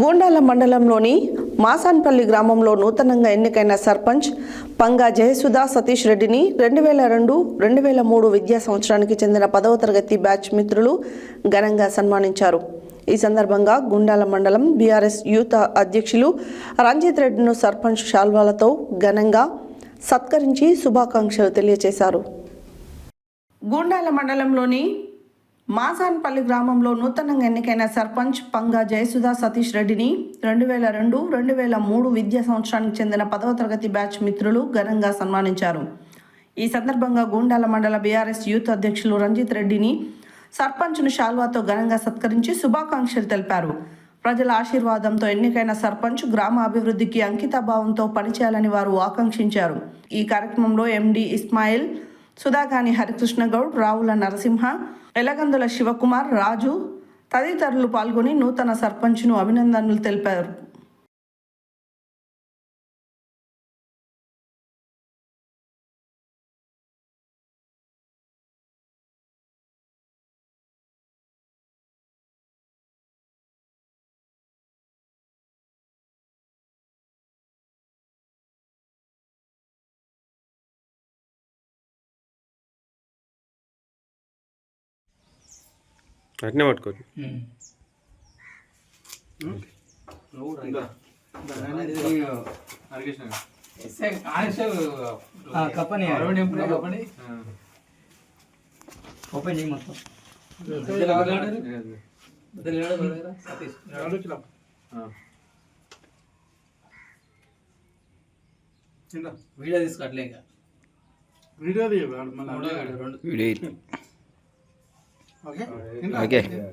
గూండాల మండలంలోని మాసాన్పల్లి గ్రామంలో నూతనంగా ఎన్నికైన సర్పంచ్ పంగా జయసుధా సతీష్ రెడ్డిని 2002-2003 విద్యా సంవత్సరానికి చెందిన 10వ తరగతి బ్యాచ్ మిత్రులు ఘనంగా సన్మానించారు. ఈ సందర్భంగా గూండాల మండలం బీఆర్ఎస్ యూత్ అధ్యక్షులు రంజిత్ రెడ్డిను సర్పంచ్ శాల్వాలతో ఘనంగా సత్కరించి శుభాకాంక్షలు తెలియజేశారు. గూండాల మండలంలోని మాసాన్పల్లి గ్రామంలో నూతనంగా ఎన్నికైన సర్పంచ్ పంగా జయసుధా సతీష్ రెడ్డిని 2002-2003 విద్యా సంవత్సరానికి చెందిన 10వ తరగతి బ్యాచ్ మిత్రులు ఘనంగా సన్మానించారు. ఈ సందర్భంగా గూండాల మండల బీఆర్ఎస్ యూత్ అధ్యక్షులు రంజిత్ రెడ్డిని సర్పంచ్ను శాల్వాతో ఘనంగా సత్కరించి శుభాకాంక్షలు తెలిపారు. ప్రజల ఆశీర్వాదంతో ఎన్నికైన సర్పంచ్ గ్రామ అభివృద్ధికి అంకితభావంతో పనిచేయాలని వారు ఆకాంక్షించారు. ఈ కార్యక్రమంలో ఎండి ఇస్మాయిల్, సుధాగాని హరికృష్ణ గౌడ్, రావుల నరసింహ, ఎలగందుల శివకుమార్, రాజు తదితరులు పాల్గొని నూతన సర్పంచ్ను అభినందనలు తెలిపారు. అట్నే పట్టుకోండి. ఓపెన్ చేయి మొత్తం. వీడియో తీసుకోవట్లే ఇంకా వీడియో వీడియో ఓకే.